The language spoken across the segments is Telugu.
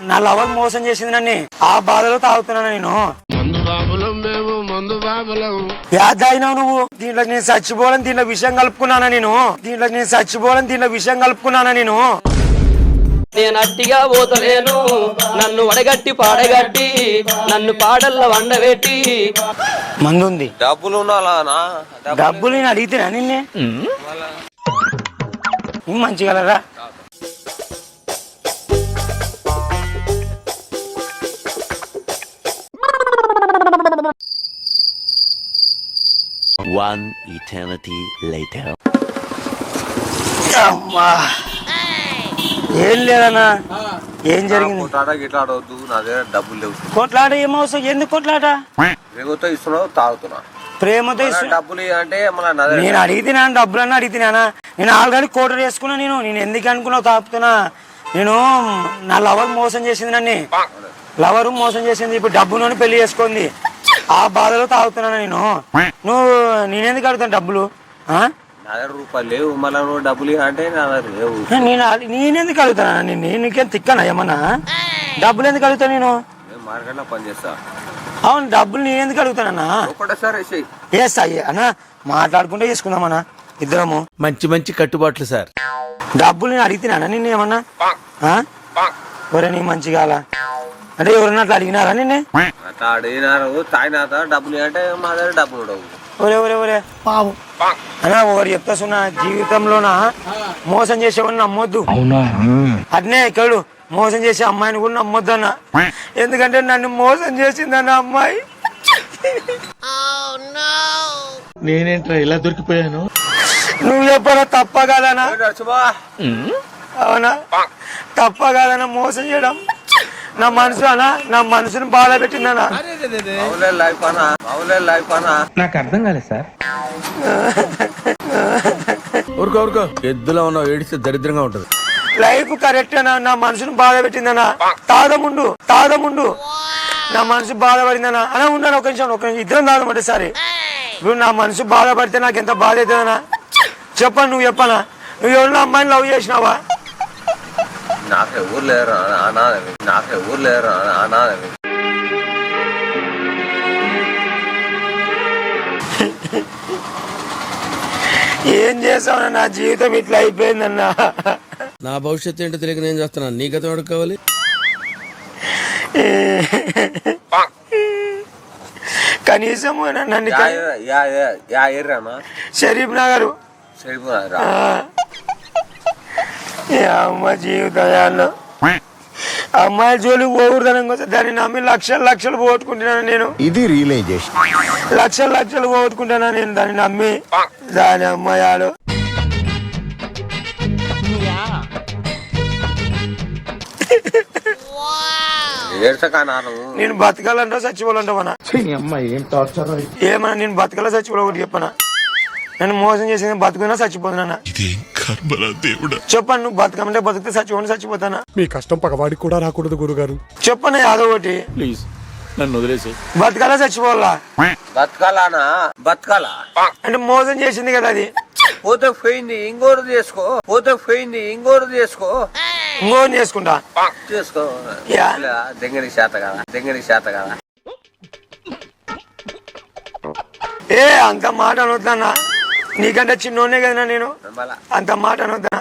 నా లవర్ మోసం చేసింది నన్ను. ఆ బాధలో తాగుతున్నాను నేను. యాదైనావు నువ్వు. దీంట్లో నేను చచ్చిపోవాలని దీంట్లో విషయం కలుపుకున్నానా నేను. నేను అట్టిగా పోతలేను, నన్ను వడగట్టి పాడగట్టి నన్ను పాడల్ల వండబెట్టి. మందుంది, డబ్బులు నేను అడిగితేనా నిన్నే మంచిగలరా. One eternity later. అమ్మా ఏం లేదన్నా. ఏం జరిగింది? డబ్బులు లేవు. కొట్లాట ఏమవసరం? ఎందుకు కొట్లాట? ప్రేమతో ఇస్తున్నావు, తాగుతున్నా. ప్రేమతో డబ్బులు అంటే నేను అడిగితేనా? డబ్బులన్నా అడిగితేనా? నేను ఆల్రెడీ కోటర్ వేసుకున్నా. నేను ఎందుకు అనుకున్నావు తాపుతున్నా? నేను నా లవర్ మోసం చేసింది నన్ను. లవరు మోసం చేసింది. ఇప్పుడు డబ్బును పెళ్లి చేసుకుంది. ఆ బాధలో తాగుతున్నాను నేను. నేనెందుకు అడుగుతాను డబ్బులు? రూపాయలు లేవు, మళ్ళీ నువ్వు డబ్బులు అంటే లేవు. నేనెందుకు అడుగుతానా? నీకేం తిక్కనా ఏమన్నా? డబ్బులు ఎందుకు అడుగుతా నేను? మార్కెట్ లో పని చేస్తా. అవును, డబ్బులు నేనెందుకు అడుగుతానన్నా? వేస్తా అన్నా, మాట్లాడుకుంటే చేసుకుందామన్నా ఇద్దరము. మంచి కట్టుబాట్లు సార్. డబ్బులు నేను అడిగితేనా నిన్ను ఏమన్నా? ఒరే నీ మంచిగా అంటే ఎవరన్నా అట్లా అడిగినారా నిన్నే? అట్లా అడిగినారు, తాగినా డబ్బులు అంటే మా దగ్గర డబ్బులు ఉండవు. ఒరే పావు అన్నా, ఒకరు చెప్తా సున్నా, జీవితంలోనా మోసం చేసేవాడిని నమ్మొద్దు. అట్నే ఇక్కడ మోసం చేసే అమ్మాయిని కూడా నమ్మొద్దు అన్న. ఎందుకంటే నన్ను మోసం చేసిందన్న అమ్మాయి. నేనేంట్రా ఇలా దొరికిపోయాను? నువ్వు చెప్పరా తప్ప కాదనా? అవునా? తప్ప కాదనా మోసం చేయడం? నా మనసును బాధ పెట్టిందనా? నాకు అర్థం కాలేదు సార్. ఊరుకో ఎద్దులో ఉన్నావు, ఏడిస్తే దరిద్రంగా ఉంటది. లైఫ్ కరెక్ట్ అనా? నా మనసును బాధ పెట్టిందనా? తాగముండు నా మనసు బాధపడిందనా? అలా ఉన్నాను. ఒక నిమిషం ఇద్దరం తాగమంటే సరే. ఇప్పుడు నా మనసు బాధపడితే నాకు ఎంత బాధ అవుతుందనా? చెప్పను, నువ్వు చెప్పనా? నువ్వు ఎవరిన అమ్మాయిని లవ్ చేసినావా? నాకే ఊరు లేరు అనాథవి. ఏం చేసావు? నా జీవితం ఇట్లా అయిపోయిందన్నా. నా భవిష్యత్తు ఏంటో తెలియక నేను చేస్తున్నాను. నీ గతం ఎవరికి కావాలి? కనీసం నన్ను షరీఫ్ నగర్ అమ్మ జీవితాల్లో అమ్మాయి జోలికి పోకూడదని కోసం దాన్ని నమ్మి లక్షలు పోగొట్టుకుంటున్నాను నేను. ఇది రియలైజేషన్. లక్షలు పోగొట్టుకుంటున్నా నేను దాన్ని నమ్మి. దాని అమ్మాయాలు నేను బతకాలంటా చచ్చిపోవాలంటావనా? ఏమన్నా నేను బతకాల చచ్చిపోలే ఒకటి చెప్పనా? నన్ను మోసం చేసింది బతుకున్నా చచ్చిపోతున్నా. చెప్పను, నువ్వు బతకమంటే బతికితే చచ్చిపోని చచ్చిపోతానా? మీ కష్టం పగవాడికి కూడా రాకూడదు గురుగారు. చెప్పనా యాదో ఒకటి? ప్లీజ్ నన్ను వదిలేసి. బతకాలా చచ్చిపోవాలా? బతకాలా అంటే మోసం చేసింది కదా అది. పోతే పోయింది, ఇంకోరు చేసుకో. ఇంకోని చేసుకుంటా. దెంగడి శాత కదా. ఏ అంత మాట అనొద్దన్నా, నీకంటే చిన్నోనే కదా నేను. అంత మాట అనొద్దా?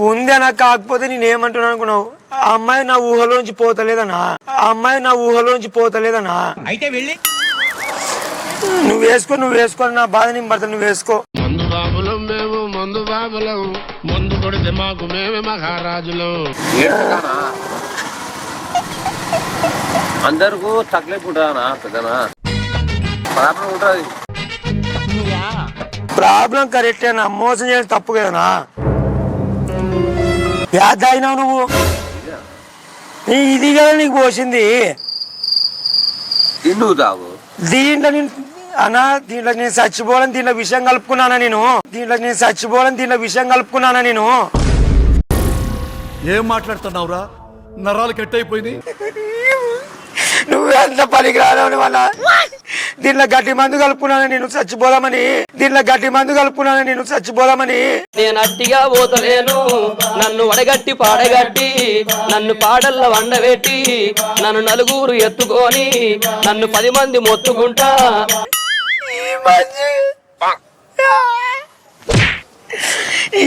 ఉంది అన్న. కాకపోతే నేనేమంటున్నా అనుకున్నావు? ఆ అమ్మాయి నా ఊహలోంచి పోతలేదనా? అయితే వెళ్ళి నువ్వు వేసుకో నా బాధ నేను పడతా. నువ్వు వేసుకో. ముందు కొడితే మాకు మేమే మహారాజులు. అందరికీ తక్లీఫ్ ఉంటుందనా? పెద్దనా ప్రాబ్లం ఉంటుంది. ప్రాబ్లం కరెక్టేనా? మోసం చేయడం తప్పు కదనా? యాదైనావు నువ్వు. ఇది కదా నీకు పోసింది. తాగు. దీంట్లో నేను చచ్చిపోవాలని దీంట్లో విషయం కలుపుకున్నానా నేను? ఏం మాట్లాడుతున్నావురా? నరాలు కట్ అయిపోయింది. నువ్వే ఎంత పనికి రాని వల్ల దీంట్లో గట్టి మందు కలుపుకున్నాను నేను చచ్చిపోదామని నేను అట్టిగా పోతలేను నన్ను వడగట్టి పాడగట్టి నన్ను పాడల్ల వండబెట్టి నన్ను నలుగురు ఎత్తుకొని నన్ను 10 మంది మొత్తుకుంటా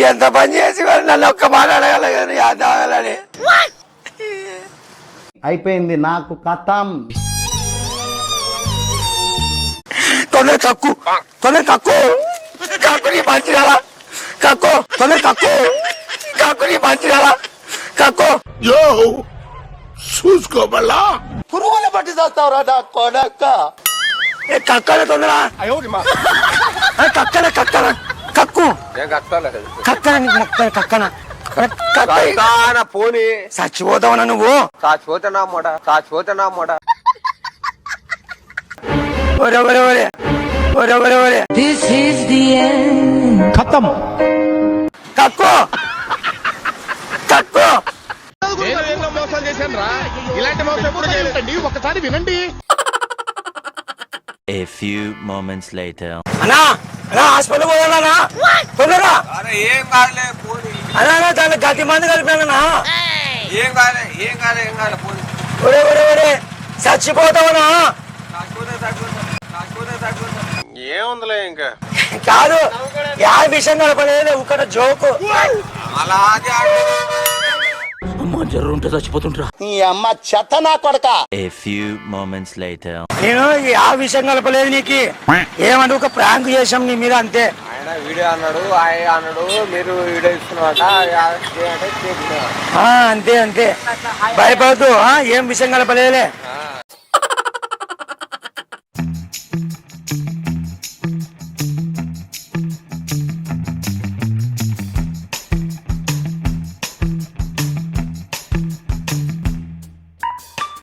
ఎంత పని చేసి వాడు నన్ను ఒక్క మాట అడగాల కానీ తాగాలని అయిపోయింది నాకు కథం. తొందర కక్కు నీ మంచిరాలా కక్కు తొందర కక్కు నీ మంచిరాలా కక్కు యో చూసుకోబల్లా పురుగులు పట్టి చేస్తావురా నా కొడక. కక్కన తొందర కక్కన కక్కు కక్కన నీకు మొక్క కక్కన పోనీ చచ్చిపోతావునా నువ్వు కాచిపోతున్నా మొడ ఒరే ఖతం. కక్కు నేను ఎన్నో మోసాలు చేశాను రా, ఇలాంటి మోసం ఎప్పుడు చేయలేదండి. ఒకసారి వినండి. A few moments later. అన్నా హాస్పిటల్ పోవాలన్నా తొందరగా అరే ఏం కాదులే పోనీ అన్నా దాంట్లో గట్టి మంది కలిపానన్నా ఏం కాలే పోనీ ఒరే చచ్చిపోతావునా ఏముందిలే ఇంకా కాదు యా విషయం నడపలేదు ఇక్కడ జోకు అలాగే అమ్మ జర్రు ఉంటే చచ్చిపోతుంటరా. నీ అమ్మ చెత్త నా కొడక. A few moments later. నేను ఆ విషయం కలపలేదు నీకు ఏమంటే ఒక ప్రాంక్ చేసాం నీ మీద అంతే ఆయన వీడియో అన్నాడు మీరు వీడియో ఇస్తున్నారట అంతే భయపడద్దు ఏం విషయం కలపలేదులే